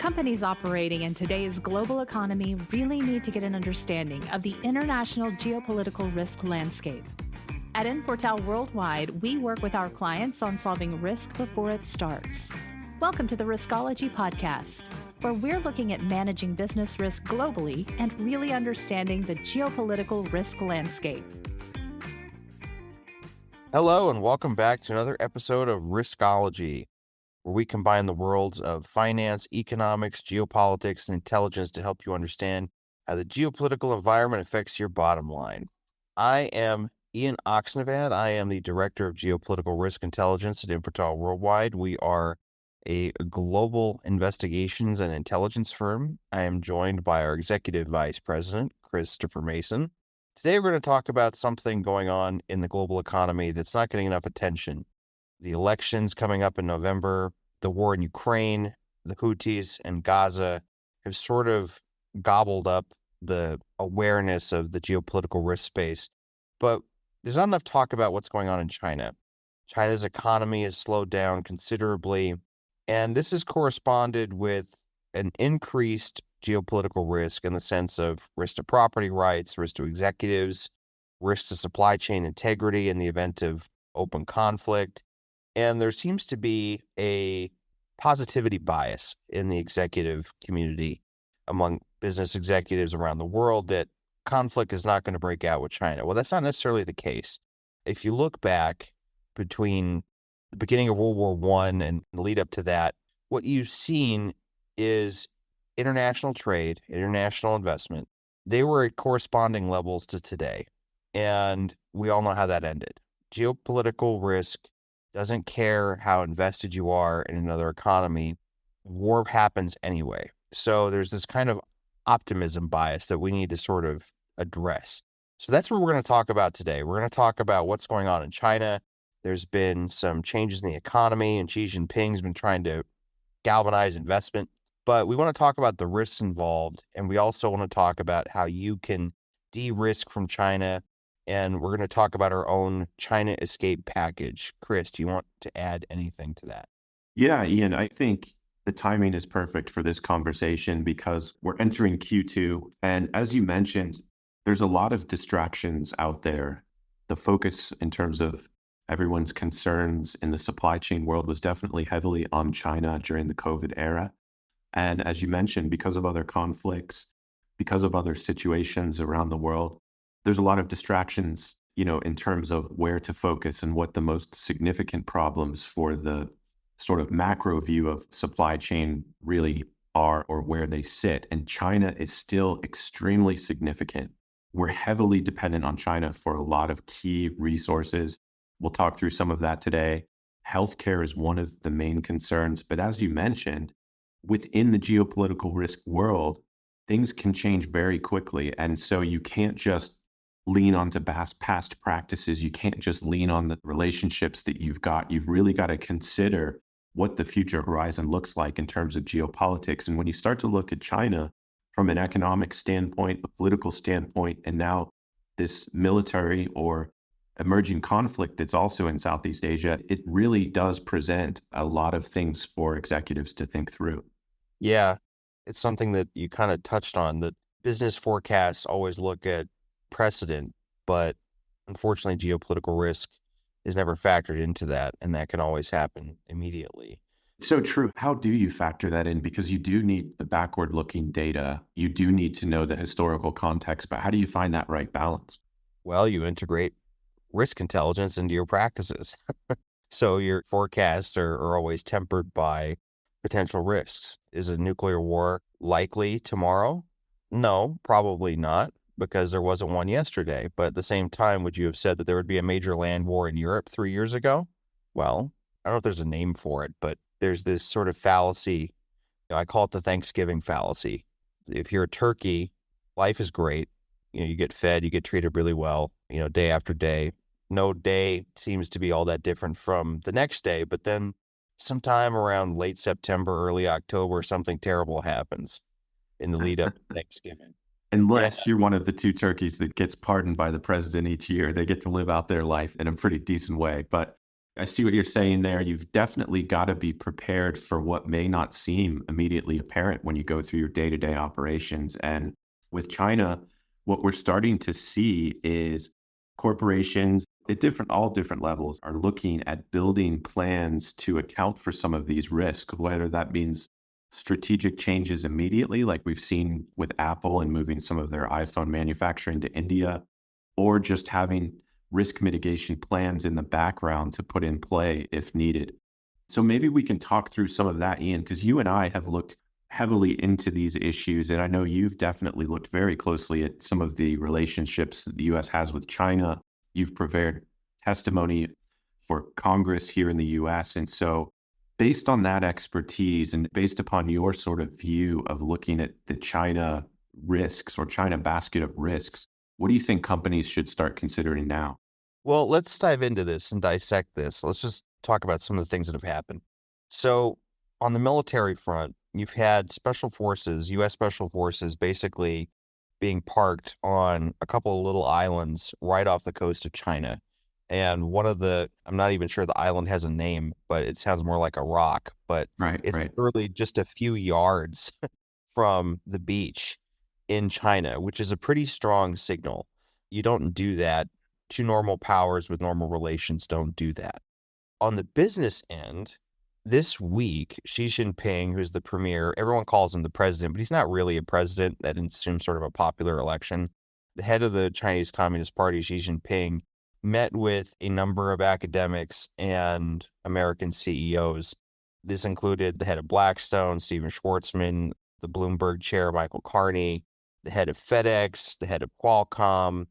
Companies operating in today's global economy really need to get an understanding of the international geopolitical risk landscape. At Infortal Worldwide, we work with our clients on solving risk before it starts. Welcome to the Riskology podcast, where we're looking at managing business risk globally and really understanding the geopolitical risk landscape. Hello, and welcome back to another episode of Riskology, where we combine the worlds of finance, economics, geopolitics, and intelligence to help you understand how the geopolitical environment affects your bottom line. I am Ian Oxnevad. I am the Director of Geopolitical Risk Intelligence at Infortal Worldwide. We are a global investigations and intelligence firm. I am joined by our Executive Vice President, Christopher Mason. Today, we're going to talk about something going on in the global economy that's not getting enough attention. The elections coming up in November, the war in Ukraine, the Houthis, and Gaza have sort of gobbled up the awareness of the geopolitical risk space. But there's not enough talk about what's going on in China. China's economy has slowed down considerably, and this has corresponded with an increased geopolitical risk in the sense of risk to property rights, risk to executives, risk to supply chain integrity in the event of open conflict. And there seems to be a positivity bias in the executive community among business executives around the world that conflict is not going to break out with China. Well, that's not necessarily the case. If you look back between the beginning of World War I and the lead up to that, what you've seen is international trade, international investment. They were at corresponding levels to today. And we all know how that ended. Geopolitical risk doesn't care how invested you are in another economy. War happens anyway. So there's this kind of optimism bias that we need to sort of address. So that's what we're going to talk about today. We're going to talk about what's going on in China. There's been some changes in the economy, and Xi Jinping's been trying to galvanize investment. But we want to talk about the risks involved, and we also want to talk about how you can de-risk from China. And we're going to talk about our own China escape package. Chris, do you want to add anything to that? Yeah, Ian, I think the timing is perfect for this conversation because we're entering Q2. And as you mentioned, there's a lot of distractions out there. The focus in terms of everyone's concerns in the supply chain world was definitely heavily on China during the COVID era. And as you mentioned, because of other conflicts, because of other situations around the world, there's a lot of distractions, in terms of where to focus and what the most significant problems for the sort of macro view of supply chain really are or where they sit. And China is still extremely significant. We're heavily dependent on China for a lot of key resources. We'll talk through some of that today. Healthcare is one of the main concerns. But as you mentioned, within the geopolitical risk world, things can change very quickly. And so you can't just lean onto past practices. You can't just lean on the relationships that you've got. You've really got to consider what the future horizon looks like in terms of geopolitics. And when you start to look at China from an economic standpoint, a political standpoint, and now this military or emerging conflict that's also in Southeast Asia, it really does present a lot of things for executives to think through. Yeah, it's something that you kind of touched on, that business forecasts always look at precedent, but unfortunately, geopolitical risk is never factored into that, and that can always happen immediately. So true. How do you factor that in? Because you do need the backward-looking data. You do need to know the historical context, but how do you find that right balance? Well, you integrate risk intelligence into your practices. So your forecasts are always tempered by potential risks. Is a nuclear war likely tomorrow? No, probably not, because there wasn't one yesterday. But at the same time, would you have said that there would be a major land war in Europe 3 years ago? Well, I don't know if there's a name for it, but there's this sort of fallacy. I call it the Thanksgiving fallacy. If you're a turkey, life is great. You get fed, you get treated really well, day after day. No day seems to be all that different from the next day, but then sometime around late September, early October, something terrible happens in the lead up to Thanksgiving. Unless you're one of the two turkeys that gets pardoned by the president each year, they get to live out their life in a pretty decent way. But I see what you're saying there. You've definitely got to be prepared for what may not seem immediately apparent when you go through your day-to-day operations. And with China, what we're starting to see is corporations at all different levels are looking at building plans to account for some of these risks, whether that means strategic changes immediately, like we've seen with Apple and moving some of their iPhone manufacturing to India, or just having risk mitigation plans in the background to put in play if needed. So maybe we can talk through some of that, Ian, because you and I have looked heavily into these issues. And I know you've definitely looked very closely at some of the relationships that the US has with China. You've prepared testimony for Congress here in the US. And so, based on that expertise and based upon your sort of view of looking at the China risks or China basket of risks, what do you think companies should start considering now? Well, let's dive into this and dissect this. Let's just talk about some of the things that have happened. So, on the military front, you've had special forces, US special forces, basically being parked on a couple of little islands right off the coast of China. And I'm not even sure the island has a name, but it sounds more like a rock, but Right, it's right. literally just a few yards from the beach in China, which is a pretty strong signal. You don't do that. Two normal powers with normal relations don't do that. On the business end, this week, Xi Jinping, who's the premier, everyone calls him the president, but he's not really a president. That assumes sort of a popular election. The head of the Chinese Communist Party, Xi Jinping, met with a number of academics and American CEOs. This included the head of Blackstone, Steven Schwartzman, the Bloomberg chair, Michael Carney, the head of FedEx, the head of Qualcomm,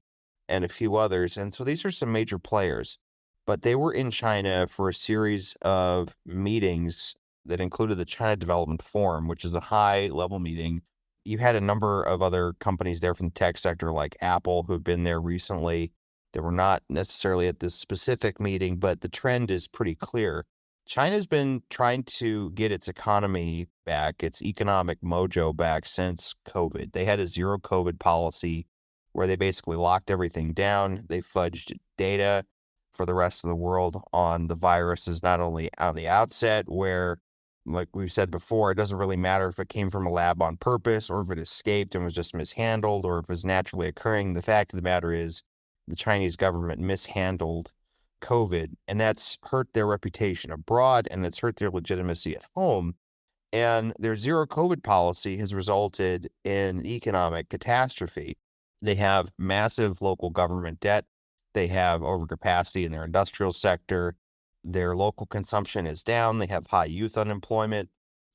and a few others. And so these are some major players. But they were in China for a series of meetings that included the China Development Forum, which is a high-level meeting. You had a number of other companies there from the tech sector, like Apple, who have been there recently. They were not necessarily at this specific meeting, but the trend is pretty clear. China's been trying to get its economy back, its economic mojo back since COVID. They had a zero COVID policy where they basically locked everything down. They fudged data for the rest of the world on the viruses, not only on the outset, where, like we've said before, it doesn't really matter if it came from a lab on purpose or if it escaped and was just mishandled or if it was naturally occurring. The fact of the matter is the Chinese government mishandled COVID, and that's hurt their reputation abroad and it's hurt their legitimacy at home. And their zero COVID policy has resulted in economic catastrophe. They have massive local government debt. They have overcapacity in their industrial sector. Their local consumption is down. They have high youth unemployment.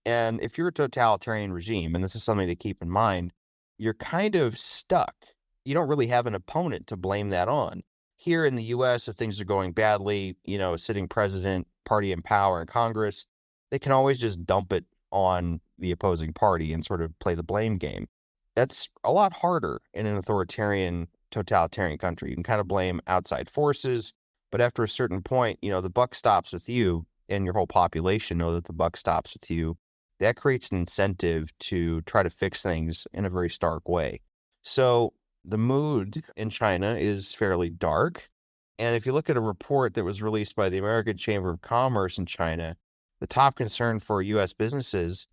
And if you're a totalitarian regime, and this is something to keep in mind, you're kind of stuck. You don't really have an opponent to blame that on. Here in the US, if things are going badly, a sitting president, party in power in Congress, they can always just dump it on the opposing party and sort of play the blame game. That's a lot harder in an authoritarian, totalitarian country. You can kind of blame outside forces, but after a certain point, the buck stops with you and your whole population know that the buck stops with you. That creates an incentive to try to fix things in a very stark way. So the mood in China is fairly dark. And if you look at a report that was released by the American Chamber of Commerce in China, the top concern for U.S. businesses,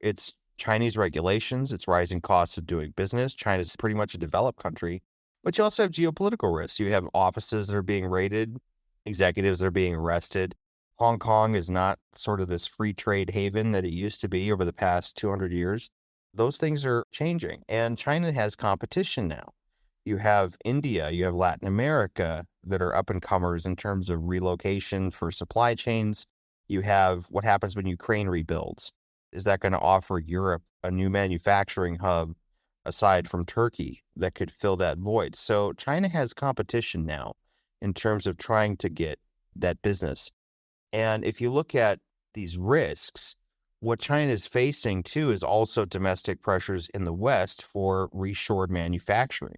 it's Chinese regulations, it's rising costs of doing business. China's pretty much a developed country, but you also have geopolitical risks. You have offices that are being raided, executives that are being arrested. Hong Kong is not sort of this free trade haven that it used to be over the past 200 years. Those things are changing, and China has competition now. You have India, you have Latin America that are up and comers in terms of relocation for supply chains. You have what happens when Ukraine rebuilds. Is that going to offer Europe a new manufacturing hub aside from Turkey that could fill that void? So China has competition now in terms of trying to get that business. And if you look at these risks, what China is facing too is also domestic pressures in the West for reshored manufacturing.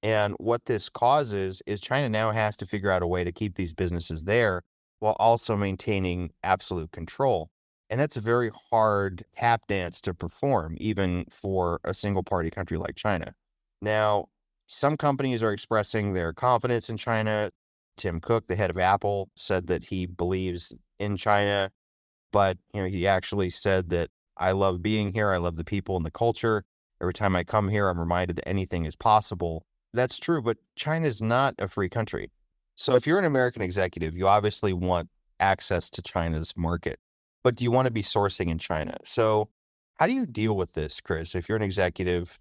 And what this causes is China now has to figure out a way to keep these businesses there while also maintaining absolute control. And that's a very hard tap dance to perform, even for a single party country like China. Now, some companies are expressing their confidence in China. Tim Cook, the head of Apple, said that he believes in China, but he actually said that I love being here. I love the people and the culture. Every time I come here, I'm reminded that anything is possible. That's true, but China is not a free country. So if you're an American executive, you obviously want access to China's market, but do you want to be sourcing in China? So how do you deal with this, Chris, if you're an executive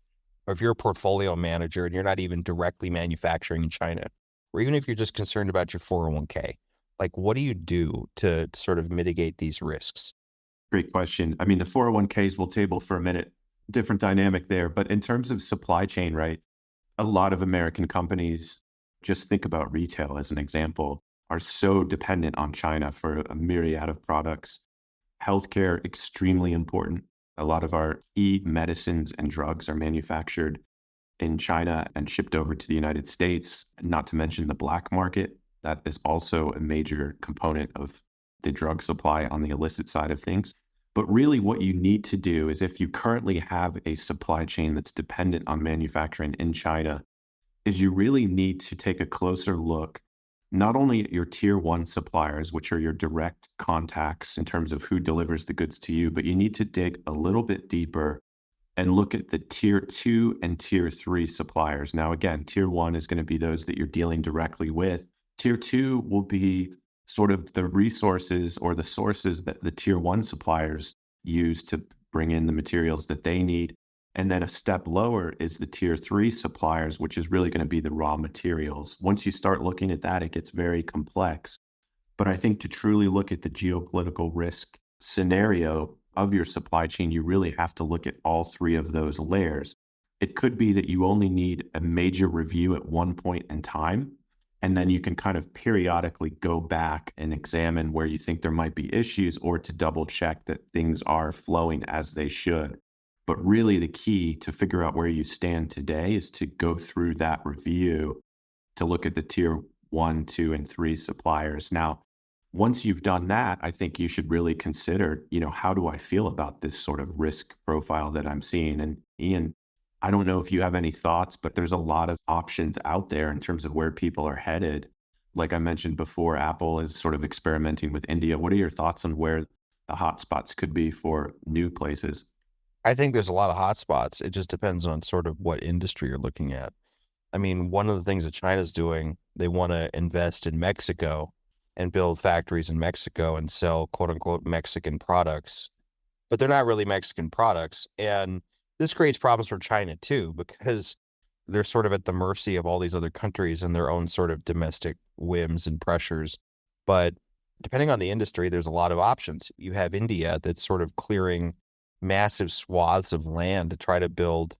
or if you're a portfolio manager and you're not even directly manufacturing in China, or even if you're just concerned about your 401k? Like, what do you do to sort of mitigate these risks? Great question. I mean, the 401ks will table for a minute, different dynamic there. But in terms of supply chain, right, a lot of American companies, just think about retail as an example, are so dependent on China for a myriad of products. Healthcare, extremely important. A lot of our key medicines and drugs are manufactured in China and shipped over to the United States, not to mention the black market. That is also a major component of the drug supply on the illicit side of things. But really what you need to do is, if you currently have a supply chain that's dependent on manufacturing in China, is you really need to take a closer look, not only at your tier one suppliers, which are your direct contacts in terms of who delivers the goods to you, but you need to dig a little bit deeper and look at the tier two and tier three suppliers. Now, again, tier one is going to be those that you're dealing directly with. Tier two will be sort of the resources or the sources that the tier one suppliers use to bring in the materials that they need. And then a step lower is the tier three suppliers, which is really going to be the raw materials. Once you start looking at that, it gets very complex. But I think to truly look at the geopolitical risk scenario of your supply chain, you really have to look at all three of those layers. It could be that you only need a major review at one point in time, and then you can kind of periodically go back and examine where you think there might be issues, or to double check that things are flowing as they should. But really the key to figure out where you stand today is to go through that review to look at the tier 1, 2, and 3 suppliers. Now, once you've done that, I think you should really consider, how do I feel about this sort of risk profile that I'm seeing? And Ian, I don't know if you have any thoughts, but there's a lot of options out there in terms of where people are headed. Like I mentioned before, Apple is sort of experimenting with India. What are your thoughts on where the hotspots could be for new places? I think there's a lot of hotspots. It just depends on sort of what industry you're looking at. I mean, one of the things that China's doing, they want to invest in Mexico and build factories in Mexico and sell quote unquote Mexican products, but they're not really Mexican products. And this creates problems for China too, because they're sort of at the mercy of all these other countries and their own sort of domestic whims and pressures. But depending on the industry, there's a lot of options. You have India that's sort of clearing massive swaths of land to try to build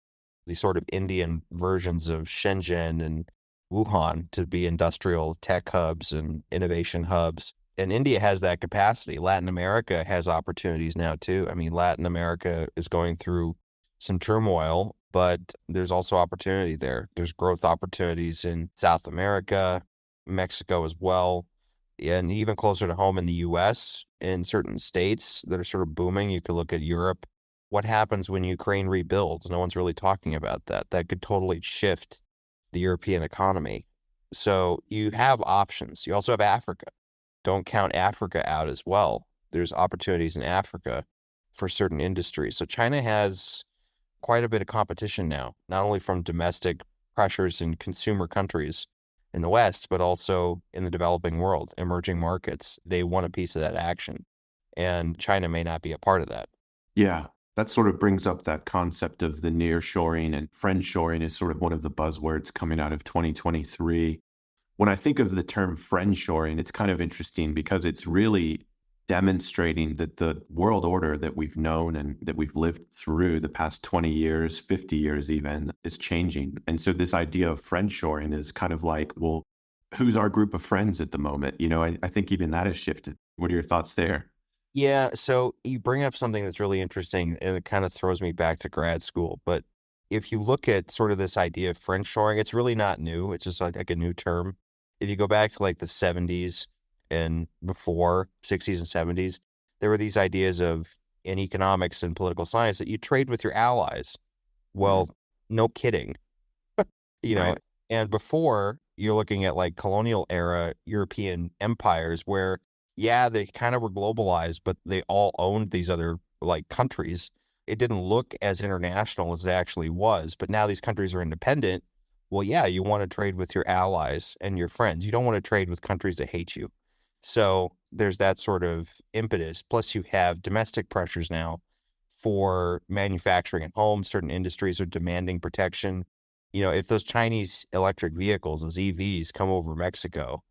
these sort of Indian versions of Shenzhen and Wuhan to be industrial tech hubs and innovation hubs. And India has that capacity. Latin America has opportunities now too. I mean, Latin America is going through some turmoil, but there's also opportunity there. There's growth opportunities in South America, Mexico as well, and even closer to home in the US, in certain states that are sort of booming. You could look at Europe. What happens when Ukraine rebuilds? No one's really talking about that. That could totally shift the European economy. So you have options. You also have Africa. Don't count Africa out as well. There's opportunities in Africa for certain industries. So China has quite a bit of competition now, not only from domestic pressures in consumer countries in the West, but also in the developing world, emerging markets. They want a piece of that action, and China may not be a part of that. Yeah, that sort of brings up that concept of the nearshoring, and friendshoring is sort of one of the buzzwords coming out of 2023. When I think of the term friendshoring, it's kind of interesting because it's really demonstrating that the world order that we've known and that we've lived through the past 20 years, 50 years even, is changing. And so this idea of friendshoring is kind of like, well, who's our group of friends at the moment? I think even that has shifted. What are your thoughts there? Yeah, so you bring up something that's really interesting, and it kind of throws me back to grad school. But if you look at sort of this idea of friendshoring, it's really not new. It's just like a new term. If you go back to like the 70s and before, 60s and 70s, there were these ideas of in economics and political science that you trade with your allies. Well, no kidding. You know, Right. And before, you're looking at like colonial era European empires where, yeah, they kind of were globalized, but they all owned these other like countries. It didn't look as international as it actually was. But now these countries are independent. Well, yeah, you want to trade with your allies and your friends. You don't want to trade with countries that hate you. So there's that sort of impetus. Plus, you have domestic pressures now for manufacturing at home. Certain industries are demanding protection. If those Chinese electric vehicles, those EVs, come over Mexico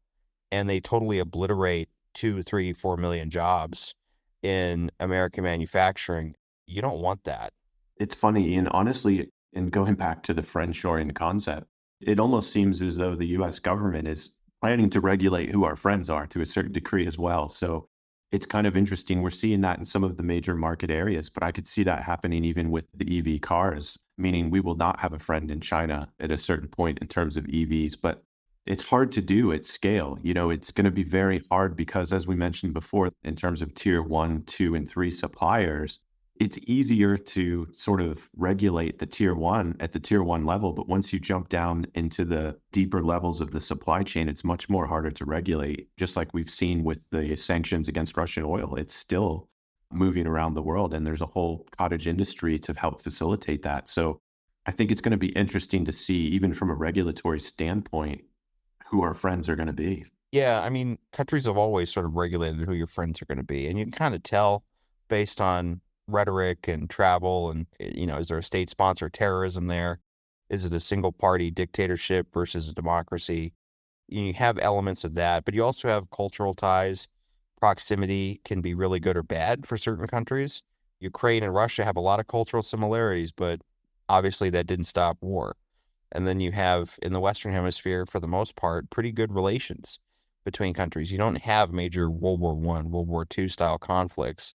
and they totally obliterate 2, 3, 4 million jobs in American manufacturing, you don't want that. It's funny, and honestly, and going back to the friendshoring concept, it almost seems as though the US government is planning to regulate who our friends are to a certain degree as well. So it's kind of interesting. We're seeing that in some of the major market areas, but I could see that happening even with the EV cars, meaning we will not have a friend in China at a certain point in terms of EVs. But it's hard to do at scale. It's going to be very hard because, as we mentioned before, in terms of tier 1, 2, and 3 suppliers, it's easier to sort of regulate the tier 1 at the tier 1 level. But once you jump down into the deeper levels of the supply chain, it's much more harder to regulate. Just like we've seen with the sanctions against Russian oil, it's still moving around the world, and there's a whole cottage industry to help facilitate that. So I think it's going to be interesting to see, even from a regulatory standpoint, who our friends are going to be. Yeah, I mean, countries have always sort of regulated who your friends are going to be. And you can kind of tell based on rhetoric and travel and, is there a state sponsored terrorism there? Is it a single party dictatorship versus a democracy? You have elements of that, but you also have cultural ties. Proximity can be really good or bad for certain countries. Ukraine and Russia have a lot of cultural similarities, but obviously that didn't stop war. And then you have in the Western Hemisphere, for the most part, pretty good relations between countries. You don't have major World War I, World War II style conflicts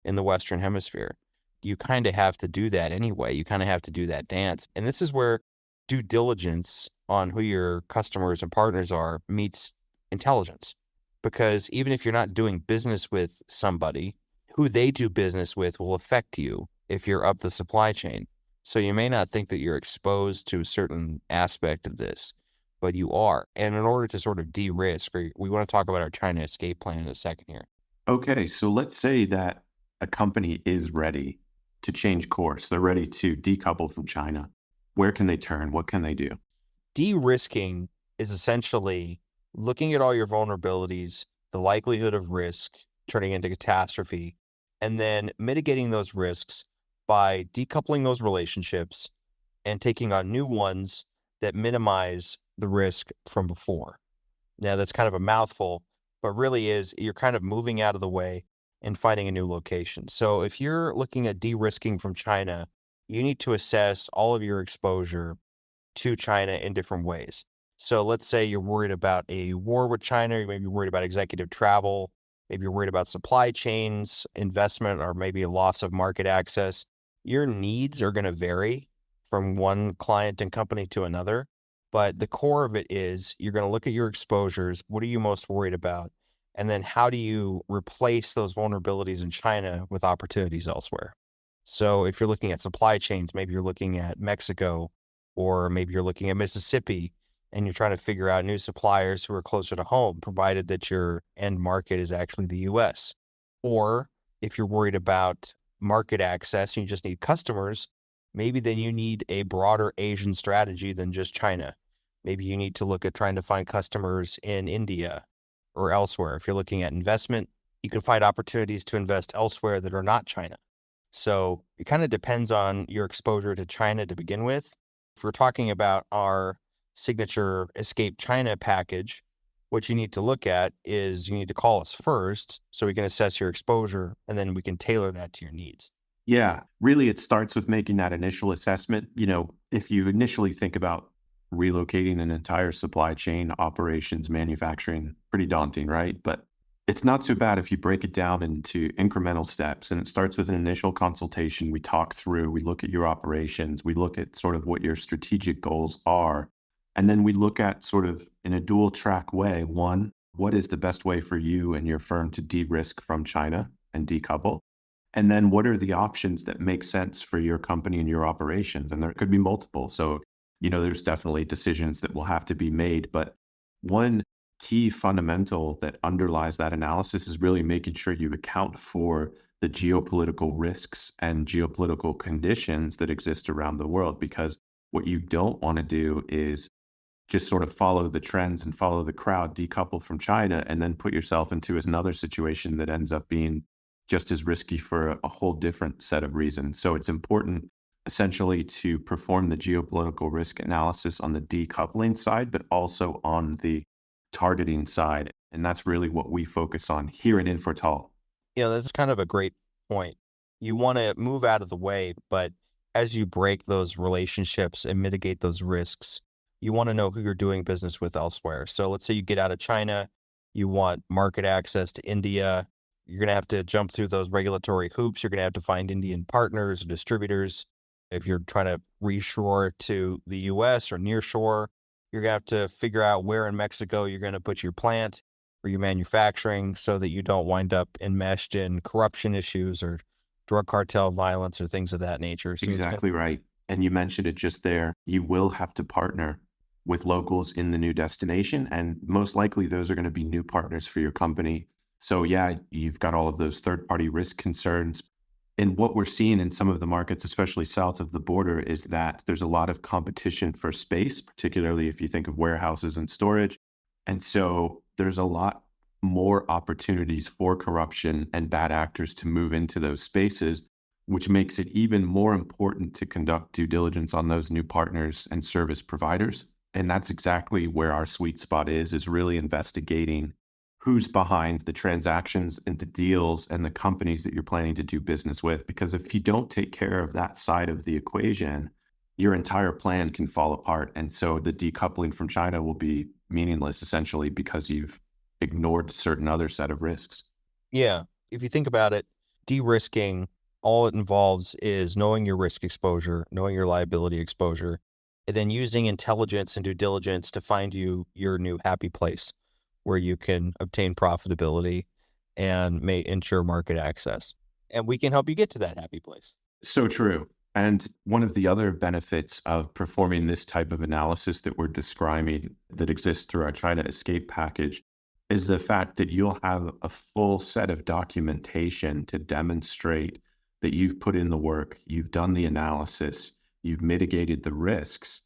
in the Western Hemisphere. You kind of have to do that anyway. You kind of have to do that dance. And this is where due diligence on who your customers and partners are meets intelligence. Because even if you're not doing business with somebody, who they do business with will affect you if you're up the supply chain. So you may not think that you're exposed to a certain aspect of this, but you are. And in order to sort of de-risk, we want to talk about our China escape plan in a second here. Okay, so let's say that a company is ready to change course. They're ready to decouple from China. Where can they turn? What can they do? De-risking is essentially looking at all your vulnerabilities, the likelihood of risk turning into catastrophe, and then mitigating those risks by decoupling those relationships and taking on new ones that minimize the risk from before. Now, that's kind of a mouthful, but really is you're kind of moving out of the way and finding a new location. So if you're looking at de-risking from China, you need to assess all of your exposure to China in different ways. So let's say you're worried about a war with China, you may be worried about executive travel, maybe you're worried about supply chains, investment, or maybe a loss of market access. Your needs are going to vary from one client and company to another, but the core of it is you're going to look at your exposures. What are you most worried about? And then how do you replace those vulnerabilities in China with opportunities elsewhere? So if you're looking at supply chains, maybe you're looking at Mexico, or maybe you're looking at Mississippi, and you're trying to figure out new suppliers who are closer to home, provided that your end market is actually the US. Or if you're worried about market access, and you just need customers, maybe then you need a broader Asian strategy than just China. Maybe you need to look at trying to find customers in India or elsewhere. If you're looking at investment, you can find opportunities to invest elsewhere that are not China. So it kind of depends on your exposure to China to begin with. If we're talking about our signature Escape China package, what you need to look at is you need to call us first so we can assess your exposure, and then we can tailor that to your needs. Yeah, really, it starts with making that initial assessment. If you initially think about relocating an entire supply chain, operations, manufacturing, pretty daunting, right? But it's not so bad if you break it down into incremental steps. And it starts with an initial consultation. We talk through, we look at your operations, we look at sort of what your strategic goals are. And then we look at sort of in a dual track way. One, what is the best way for you and your firm to de-risk from China and decouple? And then what are the options that make sense for your company and your operations? And there could be multiple. So there's definitely decisions that will have to be made. But one key fundamental that underlies that analysis is really making sure you account for the geopolitical risks and geopolitical conditions that exist around the world. Because what you don't want to do is just sort of follow the trends and follow the crowd, decouple from China, and then put yourself into another situation that ends up being just as risky for a whole different set of reasons. So it's important essentially to perform the geopolitical risk analysis on the decoupling side, but also on the targeting side. And that's really what we focus on here at Infortal. That's kind of a great point. You want to move out of the way, but as you break those relationships and mitigate those risks, you want to know who you're doing business with elsewhere. So let's say you get out of China, you want market access to India. You're going to have to jump through those regulatory hoops. You're going to have to find Indian partners, distributors. If you're trying to reshore to the US or nearshore, you're going to have to figure out where in Mexico you're going to put your plant or your manufacturing so that you don't wind up enmeshed in corruption issues or drug cartel violence or things of that nature. So exactly right. And you mentioned it just there. You will have to partner with locals in the new destination, and most likely those are going to be new partners for your company. So yeah, you've got all of those third-party risk concerns. And what we're seeing in some of the markets, especially south of the border, is that there's a lot of competition for space, particularly if you think of warehouses and storage. And so there's a lot more opportunities for corruption and bad actors to move into those spaces, which makes it even more important to conduct due diligence on those new partners and service providers. And that's exactly where our sweet spot is really investigating who's behind the transactions and the deals and the companies that you're planning to do business with. Because if you don't take care of that side of the equation, your entire plan can fall apart. And so the decoupling from China will be meaningless, essentially, because you've ignored a certain other set of risks. Yeah. If you think about it, de-risking, all it involves is knowing your risk exposure, knowing your liability exposure, and then using intelligence and due diligence to find you your new happy place where you can obtain profitability and may ensure market access. And we can help you get to that happy place. So true. And one of the other benefits of performing this type of analysis that we're describing that exists through our China Escape package is the fact that you'll have a full set of documentation to demonstrate that you've put in the work, you've done the analysis, you've mitigated the risks.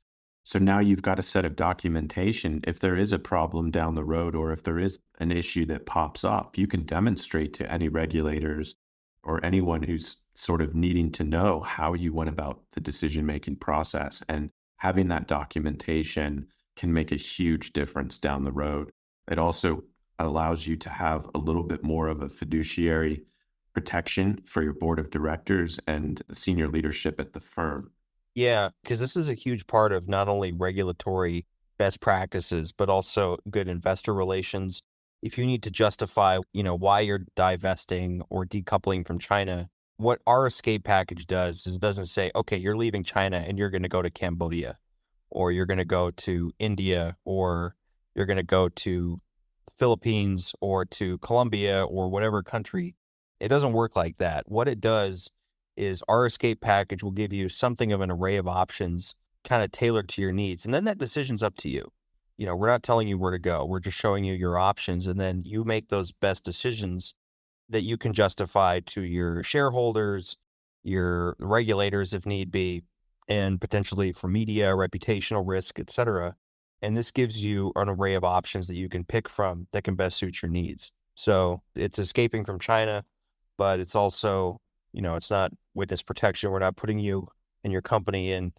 So now you've got a set of documentation. If there is a problem down the road, or if there is an issue that pops up, you can demonstrate to any regulators or anyone who's sort of needing to know how you went about the decision-making process. And having that documentation can make a huge difference down the road. It also allows you to have a little bit more of a fiduciary protection for your board of directors and senior leadership at the firm. Yeah, because this is a huge part of not only regulatory best practices, but also good investor relations. If you need to justify, why you're divesting or decoupling from China, what our escape package does is it doesn't say, okay, you're leaving China and you're going to go to Cambodia, or you're going to go to India, or you're going to go to the Philippines or to Colombia or whatever country. It doesn't work like that. What it does is our escape package will give you something of an array of options kind of tailored to your needs. And then that decision's up to you. We're not telling you where to go. We're just showing you your options. And then you make those best decisions that you can justify to your shareholders, your regulators, if need be, and potentially for media, reputational risk, et cetera. And this gives you an array of options that you can pick from that can best suit your needs. So it's escaping from China, but it's also, it's not witness protection. We're not putting you and your company in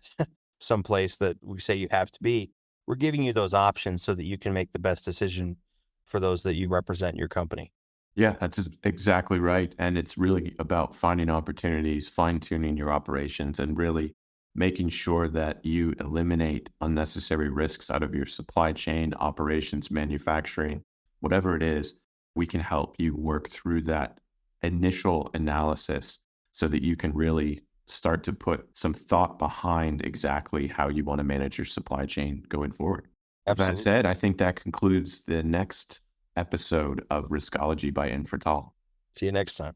some place that we say you have to be. We're giving you those options so that you can make the best decision for those that you represent in your company. Yeah, that's exactly right. And it's really about finding opportunities, fine-tuning your operations, and really making sure that you eliminate unnecessary risks out of your supply chain, operations, manufacturing, whatever it is. We can help you work through that initial analysis so that you can really start to put some thought behind exactly how you want to manage your supply chain going forward. Absolutely. With that said, I think that concludes the next episode of Riskology by Infortal. See you next time.